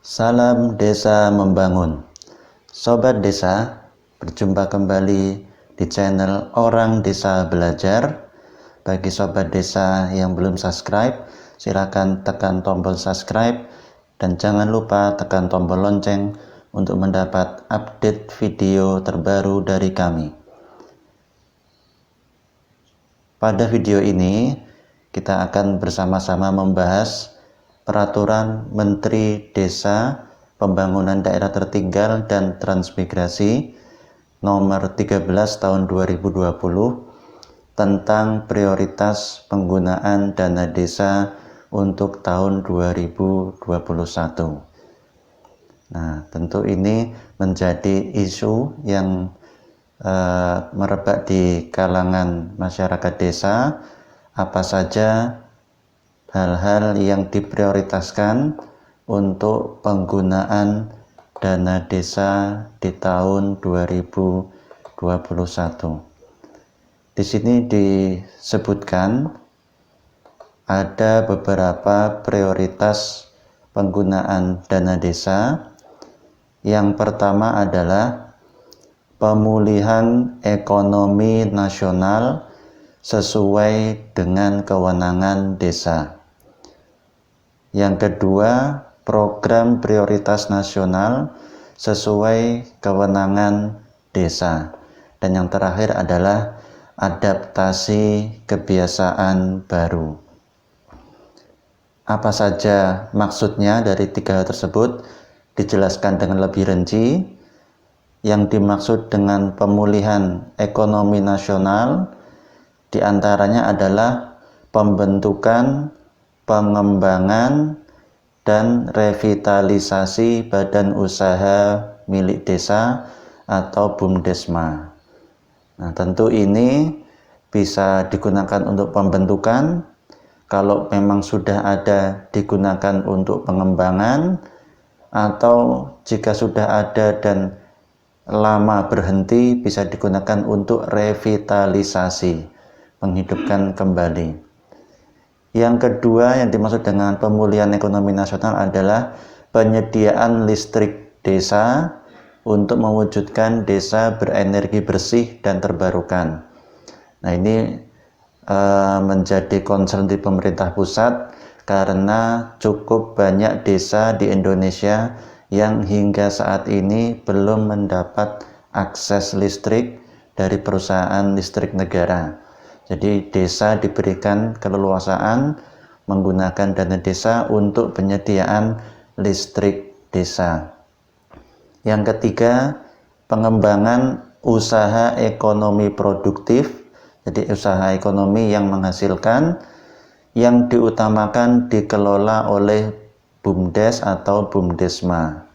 Salam Desa Membangun. Sobat Desa, berjumpa kembali di channel Orang Desa Belajar. Bagi Sobat Desa yang belum subscribe, silakan tekan tombol subscribe dan jangan lupa tekan tombol lonceng untuk mendapat update video terbaru dari kami. Pada video ini, kita akan bersama-sama membahas Peraturan Menteri Desa, Pembangunan Daerah Tertinggal dan Transmigrasi Nomor 13 Tahun 2020 tentang prioritas penggunaan dana desa untuk tahun 2021. Nah, tentu ini menjadi isu yang merebak di kalangan masyarakat desa. Apa saja hal-hal yang diprioritaskan untuk penggunaan dana desa di tahun 2021. Di sini disebutkan ada beberapa prioritas penggunaan dana desa. Yang pertama adalah pemulihan ekonomi nasional sesuai dengan kewenangan desa. Yang kedua, program prioritas nasional sesuai kewenangan desa. Dan yang terakhir adalah adaptasi kebiasaan baru. Apa saja maksudnya dari tiga hal tersebut dijelaskan dengan lebih rinci. Yang dimaksud dengan pemulihan ekonomi nasional diantaranya adalah pembentukan, pengembangan, dan revitalisasi badan usaha milik desa atau BUMDesma. Nah, tentu ini bisa digunakan untuk pembentukan. Kalau memang sudah ada, digunakan untuk pengembangan, atau jika sudah ada dan lama berhenti, bisa digunakan untuk revitalisasi, menghidupkan kembali. Yang kedua yang dimaksud dengan pemulihan ekonomi nasional adalah penyediaan listrik desa untuk mewujudkan desa berenergi bersih dan terbarukan. Nah, ini menjadi concern di pemerintah pusat karena cukup banyak desa di Indonesia yang hingga saat ini belum mendapat akses listrik dari perusahaan listrik negara. Jadi desa diberikan keleluasaan menggunakan dana desa untuk penyediaan listrik desa. Yang ketiga, pengembangan usaha ekonomi produktif, jadi usaha ekonomi yang menghasilkan, yang diutamakan dikelola oleh BUMDes atau BUMDesma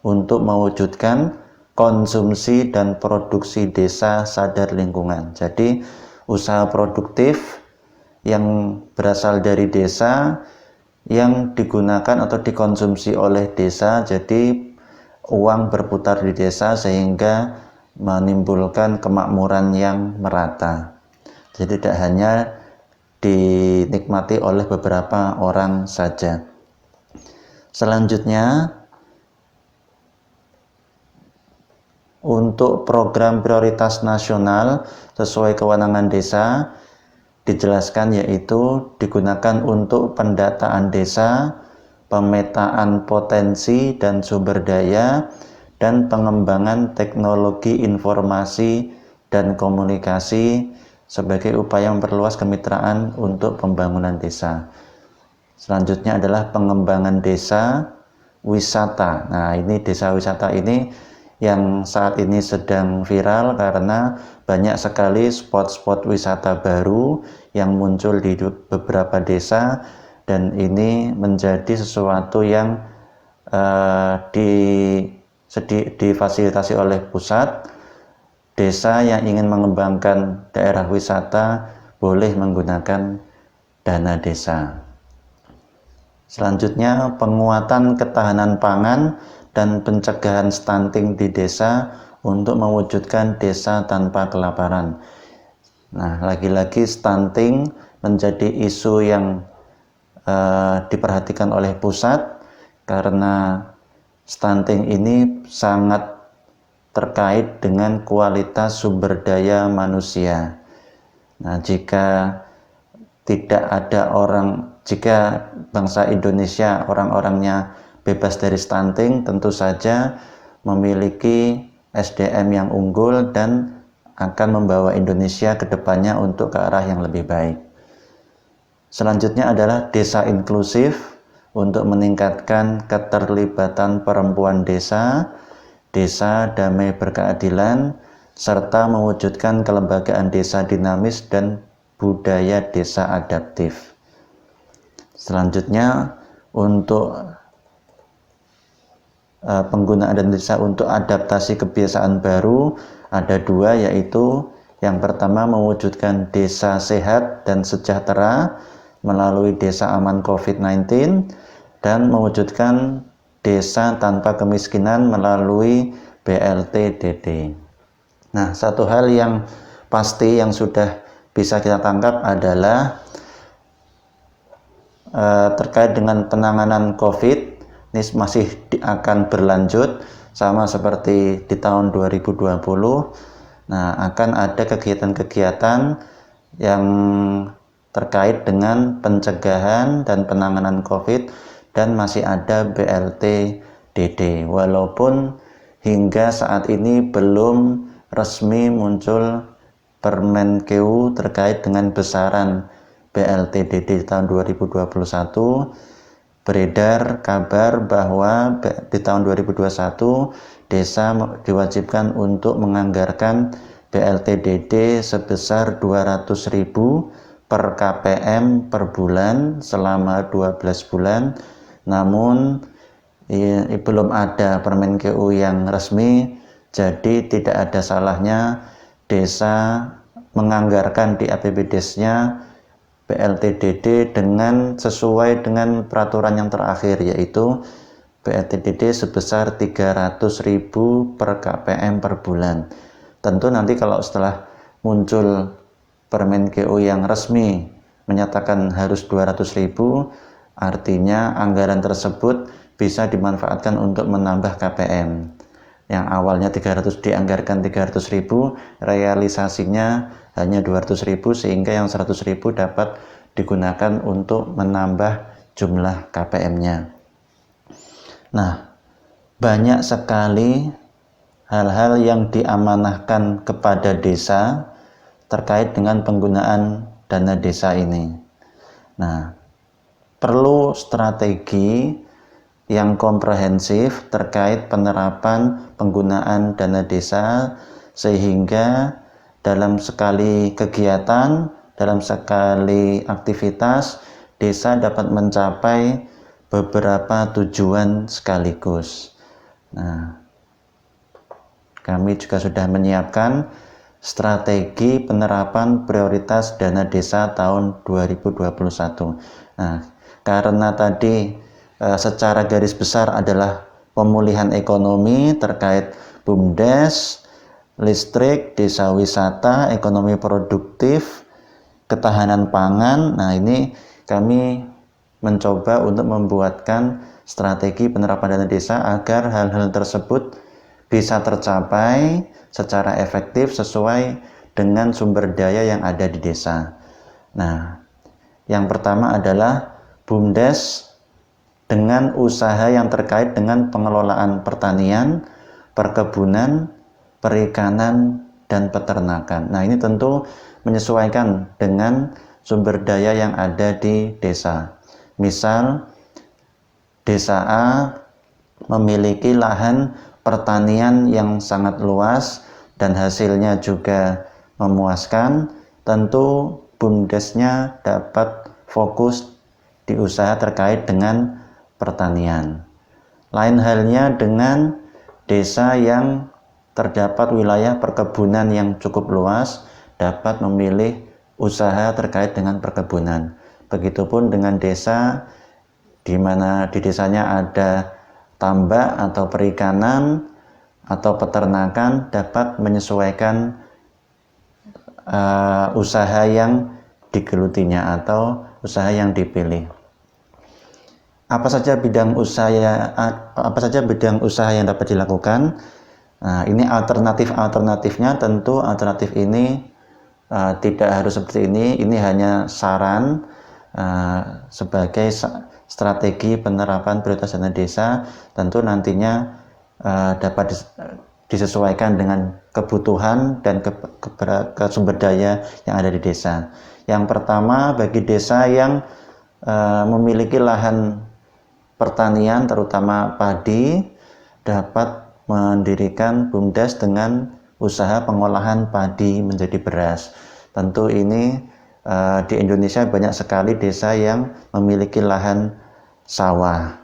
untuk mewujudkan konsumsi dan produksi desa sadar lingkungan. Jadi usaha produktif yang berasal dari desa yang digunakan atau dikonsumsi oleh desa, jadi uang berputar di desa sehingga menimbulkan kemakmuran yang merata. Jadi tidak hanya dinikmati oleh beberapa orang saja. Selanjutnya, untuk program prioritas nasional sesuai kewenangan desa dijelaskan yaitu digunakan untuk pendataan desa, pemetaan potensi dan sumber daya, dan pengembangan teknologi informasi dan komunikasi sebagai upaya memperluas kemitraan untuk pembangunan desa. Selanjutnya adalah pengembangan desa wisata. Nah, ini desa wisata ini yang saat ini sedang viral karena banyak sekali spot-spot wisata baru yang muncul di beberapa desa, dan ini menjadi sesuatu yang difasilitasi oleh pusat. Desa yang ingin mengembangkan daerah wisata boleh menggunakan dana desa. Selanjutnya, penguatan ketahanan pangan dan pencegahan stunting di desa untuk mewujudkan desa tanpa kelaparan. Nah, lagi-lagi stunting menjadi isu yang diperhatikan oleh pusat karena stunting ini sangat terkait dengan kualitas sumber daya manusia. Nah, jika bangsa Indonesia orang-orangnya bebas dari stunting, tentu saja memiliki SDM yang unggul dan akan membawa Indonesia ke depannya untuk ke arah yang lebih baik. Selanjutnya adalah desa inklusif untuk meningkatkan keterlibatan perempuan desa, desa damai berkeadilan, serta mewujudkan kelembagaan desa dinamis dan budaya desa adaptif. Selanjutnya untuk penggunaan dana desa untuk adaptasi kebiasaan baru ada dua, yaitu yang pertama mewujudkan desa sehat dan sejahtera melalui desa aman COVID-19 dan mewujudkan desa tanpa kemiskinan melalui BLT-DD. Nah, satu hal yang pasti yang sudah bisa kita tangkap adalah terkait dengan penanganan COVID ini masih akan berlanjut sama seperti di tahun 2020. Nah, akan ada kegiatan-kegiatan yang terkait dengan pencegahan dan penanganan COVID dan masih ada BLT-DD. Walaupun hingga saat ini belum resmi muncul Permenkeu terkait dengan besaran BLT-DD tahun 2021, beredar kabar bahwa di tahun 2021 desa diwajibkan untuk menganggarkan BLT-DD sebesar 200.000 per KPM per bulan selama 12 bulan. Namun belum ada Permenkeu yang resmi, jadi tidak ada salahnya desa menganggarkan di APBDes-nya BLT-DD dengan sesuai dengan peraturan yang terakhir, yaitu BLT-DD sebesar 300.000 per KPM per bulan. Tentu nanti kalau setelah muncul Permenkeu yang resmi menyatakan harus 200.000, artinya anggaran tersebut bisa dimanfaatkan untuk menambah KPM. Yang awalnya 300 dianggarkan 300.000, realisasinya hanya 200.000 sehingga yang 100.000 dapat digunakan untuk menambah jumlah KPM-nya. Nah, banyak sekali hal-hal yang diamanahkan kepada desa terkait dengan penggunaan dana desa ini. Nah, perlu strategi yang komprehensif terkait penerapan penggunaan dana desa sehingga dalam sekali kegiatan, dalam sekali aktivitas, desa dapat mencapai beberapa tujuan sekaligus. Nah, kami juga sudah menyiapkan strategi penerapan prioritas dana desa tahun 2021. Nah, karena tadi secara garis besar adalah pemulihan ekonomi terkait BUMDes, listrik, desa wisata, ekonomi produktif, ketahanan pangan. Nah, ini kami mencoba untuk membuatkan strategi penerapan dana desa agar hal-hal tersebut bisa tercapai secara efektif sesuai dengan sumber daya yang ada di desa. Nah, yang pertama adalah BUMDes dengan usaha yang terkait dengan pengelolaan pertanian, perkebunan, perikanan, dan peternakan. Nah, ini tentu menyesuaikan dengan sumber daya yang ada di desa. Misal, desa A memiliki lahan pertanian yang sangat luas dan hasilnya juga memuaskan, tentu BUMDes-nya dapat fokus di usaha terkait dengan pertanian. Lain halnya dengan desa yang terdapat wilayah perkebunan yang cukup luas, dapat memilih usaha terkait dengan perkebunan. Begitupun dengan desa di mana di desanya ada tambak atau perikanan atau peternakan, dapat menyesuaikan usaha yang digelutinya atau usaha yang dipilih. Apa saja bidang usaha yang dapat dilakukan? Nah, ini alternatifnya tentu alternatif ini tidak harus seperti ini. Ini hanya saran sebagai strategi penerapan prioritas dana desa. Tentu nantinya dapat disesuaikan dengan kebutuhan dan ke sumber daya yang ada di desa. Yang pertama, bagi desa yang memiliki lahan pertanian terutama padi, dapat mendirikan BUMDes dengan usaha pengolahan padi menjadi beras. Tentu ini di Indonesia banyak sekali desa yang memiliki lahan sawah.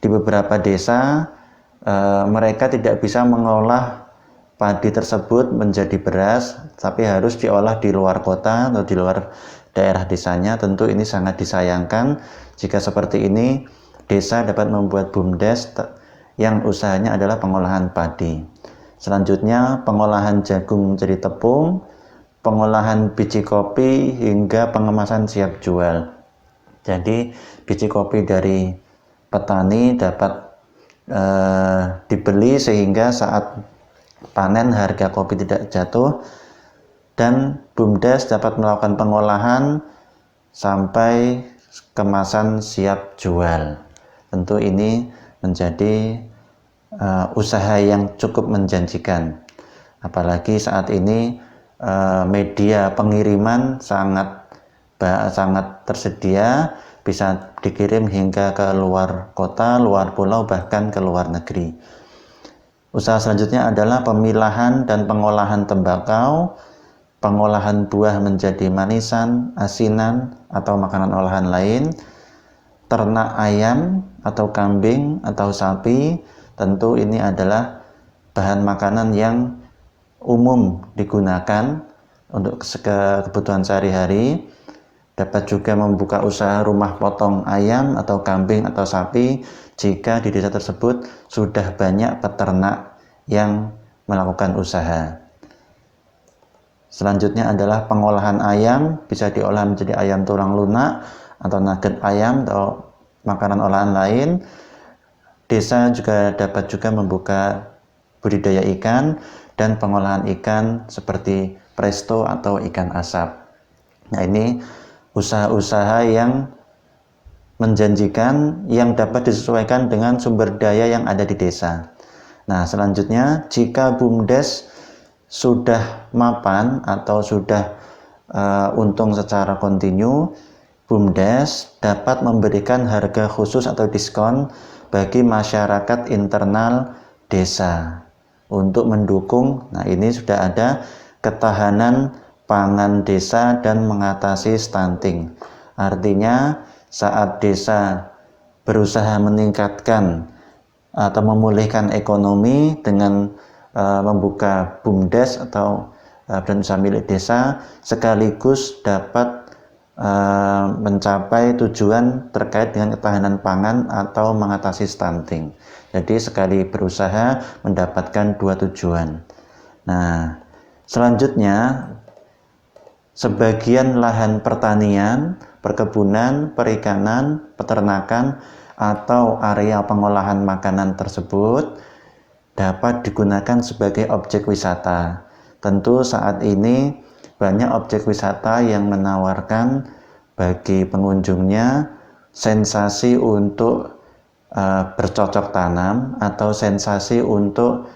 Di beberapa desa mereka tidak bisa mengolah padi tersebut menjadi beras, tapi harus diolah di luar kota atau di luar daerah desanya. Tentu ini sangat disayangkan. Jika seperti ini, desa dapat membuat BUMDes yang usahanya adalah pengolahan padi. Selanjutnya, pengolahan jagung menjadi tepung, pengolahan biji kopi hingga pengemasan siap jual. Jadi biji kopi dari petani dapat dibeli sehingga saat panen harga kopi tidak jatuh, dan BUMDes dapat melakukan pengolahan sampai kemasan siap jual. Tentu ini menjadi usaha yang cukup menjanjikan, apalagi saat ini media pengiriman sangat tersedia, bisa dikirim hingga ke luar kota, luar pulau, bahkan ke luar negeri. Usaha selanjutnya adalah pemilahan dan pengolahan tembakau, pengolahan buah menjadi manisan, asinan, atau makanan olahan lain, ternak ayam atau kambing atau sapi. Tentu ini adalah bahan makanan yang umum digunakan untuk kebutuhan sehari-hari. Dapat juga membuka usaha rumah potong ayam atau kambing atau sapi jika di desa tersebut sudah banyak peternak yang melakukan usaha. Selanjutnya adalah pengolahan ayam, bisa diolah menjadi ayam tulang lunak atau nugget ayam atau makanan olahan lain. Desa juga dapat membuka budidaya ikan dan pengolahan ikan seperti presto atau ikan asap. Nah, ini usaha-usaha yang menjanjikan yang dapat disesuaikan dengan sumber daya yang ada di desa. Nah, selanjutnya jika BUMDes sudah mapan atau sudah untung secara kontinu, BUMDes dapat memberikan harga khusus atau diskon bagi masyarakat internal desa untuk mendukung. Nah, ini sudah ada ketahanan pangan desa dan mengatasi stunting. Artinya saat desa berusaha meningkatkan atau memulihkan ekonomi dengan membuka BUMDes atau badan usaha milik desa, sekaligus dapat mencapai tujuan terkait dengan ketahanan pangan atau mengatasi stunting. Jadi sekali berusaha mendapatkan dua tujuan. Nah, selanjutnya sebagian lahan pertanian, perkebunan, perikanan, peternakan, atau area pengolahan makanan tersebut dapat digunakan sebagai objek wisata. Tentu saat ini banyak objek wisata yang menawarkan bagi pengunjungnya sensasi untuk bercocok tanam atau sensasi untuk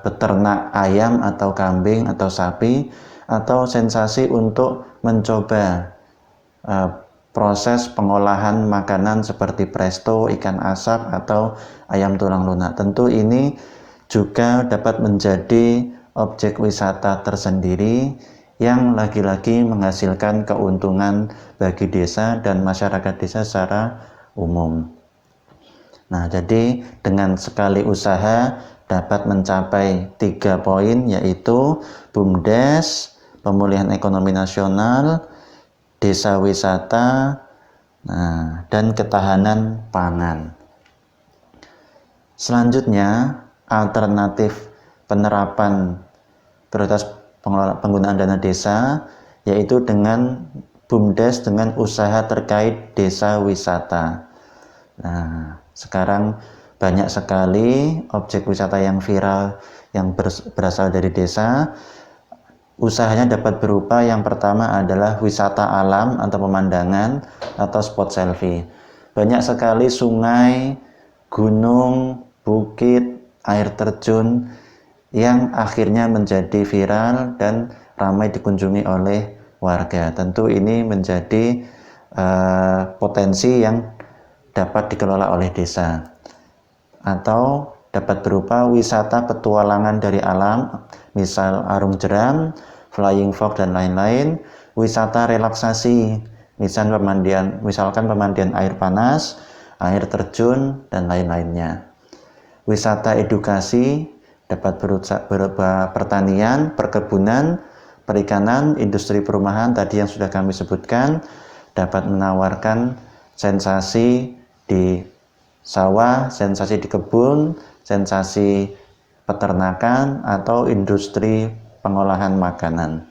beternak ayam atau kambing atau sapi, atau sensasi untuk mencoba proses pengolahan makanan seperti presto, ikan asap, atau ayam tulang lunak. Tentu ini juga dapat menjadi objek wisata tersendiri yang lagi-lagi menghasilkan keuntungan bagi desa dan masyarakat desa secara umum. Nah, jadi dengan sekali usaha dapat mencapai 3 poin, yaitu BUMDes, pemulihan ekonomi nasional, desa wisata, dan ketahanan pangan. Selanjutnya, alternatif penerapan prioritas penggunaan dana desa, yaitu dengan BUMDes dengan usaha terkait desa wisata. Nah, sekarang banyak sekali objek wisata yang viral yang berasal dari desa. Usahanya dapat berupa yang pertama adalah wisata alam atau pemandangan atau spot selfie. Banyak sekali sungai, gunung, bukit, air terjun yang akhirnya menjadi viral dan ramai dikunjungi oleh warga. Tentu ini menjadi potensi yang dapat dikelola oleh desa. Atau dapat berupa wisata petualangan dari alam, misal arung jeram, flying fox dan lain-lain, wisata relaksasi, misalkan pemandian air panas, air terjun dan lain-lainnya. Wisata edukasi dapat berupa pertanian, perkebunan, perikanan, industri perumahan tadi yang sudah kami sebutkan, dapat menawarkan sensasi di sawah, sensasi di kebun, sensasi peternakan atau industri pengolahan makanan.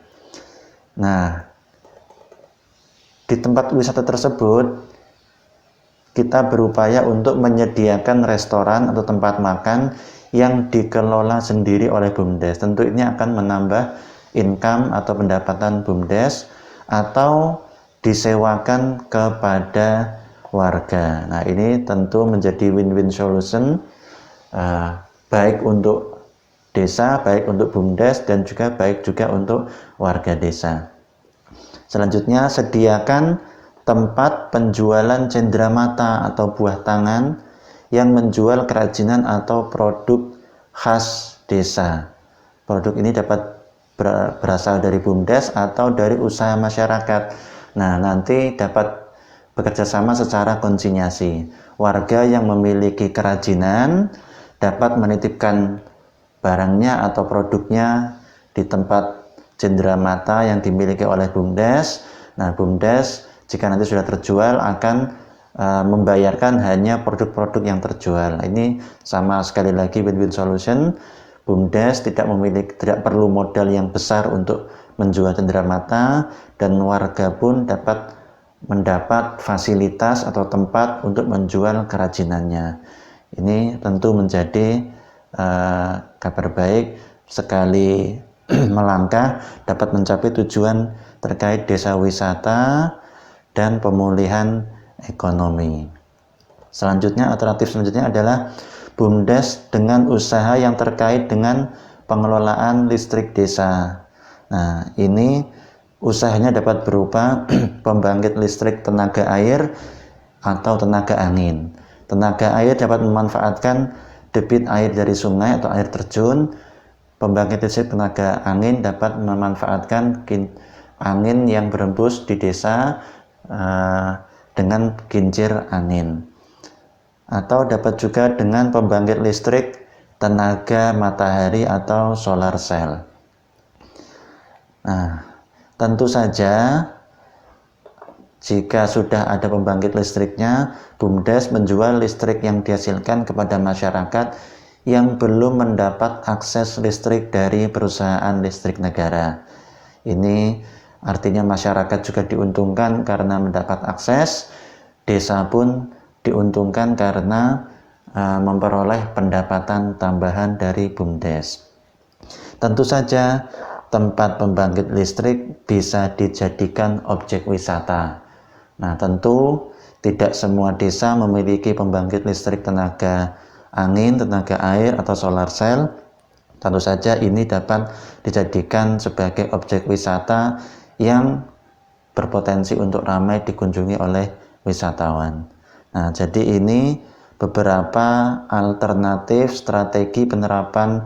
Nah, di tempat wisata tersebut kita berupaya untuk menyediakan restoran atau tempat makan yang dikelola sendiri oleh BUMDes. Tentu ini akan menambah income atau pendapatan BUMDes atau disewakan kepada warga. Nah, ini tentu menjadi win-win solution baik untuk desa, baik untuk BUMDes dan juga baik juga untuk warga desa. Selanjutnya, sediakan tempat penjualan cenderamata atau buah tangan yang menjual kerajinan atau produk khas desa. Produk ini dapat berasal dari BUMDes atau dari usaha masyarakat. Nah, nanti dapat bekerja sama secara konsinyasi. Warga yang memiliki kerajinan dapat menitipkan barangnya atau produknya di tempat cenderamata yang dimiliki oleh BUMDes. Nah, BUMDes jika nanti sudah terjual akan membayarkan hanya produk-produk yang terjual. Ini sama sekali lagi win-win solution. BUMDes tidak perlu modal yang besar untuk menjual cenderamata dan warga pun dapat mendapat fasilitas atau tempat untuk menjual kerajinannya. Ini tentu menjadi kabar baik sekali melangkah dapat mencapai tujuan terkait desa wisata dan pemulihan ekonomi. Alternatif selanjutnya adalah BUMDes dengan usaha yang terkait dengan pengelolaan listrik desa. Nah, ini usahanya dapat berupa pembangkit listrik tenaga air atau tenaga angin. Tenaga air dapat memanfaatkan debit air dari sungai atau air terjun. Pembangkit listrik tenaga angin dapat memanfaatkan angin yang berembus di desa dengan kincir angin. Atau dapat juga dengan pembangkit listrik tenaga matahari atau solar cell. Nah, tentu saja jika sudah ada pembangkit listriknya, BUMDes menjual listrik yang dihasilkan kepada masyarakat yang belum mendapat akses listrik dari perusahaan listrik negara. Ini artinya masyarakat juga diuntungkan karena mendapat akses, desa pun diuntungkan karena memperoleh pendapatan tambahan dari BUMDes. Tentu saja tempat pembangkit listrik bisa dijadikan objek wisata. Nah, tentu tidak semua desa memiliki pembangkit listrik tenaga angin, tenaga air atau solar cell. Tentu saja ini dapat dijadikan sebagai objek wisata yang berpotensi untuk ramai dikunjungi oleh wisatawan. Nah, jadi ini beberapa alternatif strategi penerapan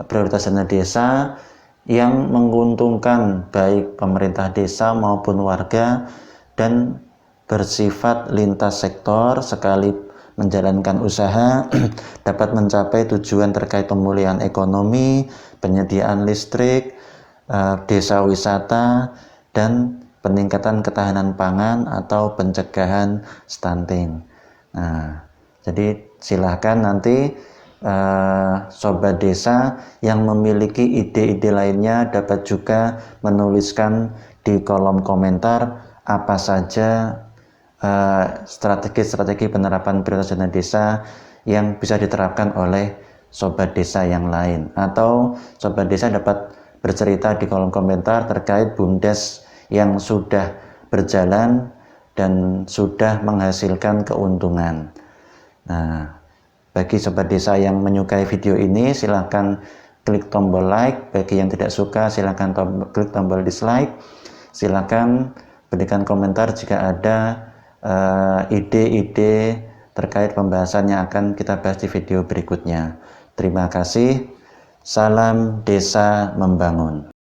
prioritas dana desa yang menguntungkan baik pemerintah desa maupun warga dan bersifat lintas sektor sekali menjalankan usaha dapat mencapai tujuan terkait pemulihan ekonomi, penyediaan listrik, desa wisata, dan peningkatan ketahanan pangan atau pencegahan stunting. Nah, jadi silahkan nanti sobat desa yang memiliki ide-ide lainnya dapat juga menuliskan di kolom komentar apa saja strategi-strategi penerapan prioritas dana desa yang bisa diterapkan oleh sobat desa yang lain, atau sobat desa dapat bercerita di kolom komentar terkait BUMDes yang sudah berjalan dan sudah menghasilkan keuntungan. Nah, bagi sobat desa yang menyukai video ini, silahkan klik tombol like. Bagi yang tidak suka, silahkan klik tombol dislike. Silahkan berikan komentar jika ada ide-ide terkait pembahasan yang akan kita bahas di video berikutnya. Terima kasih. Salam Desa Membangun.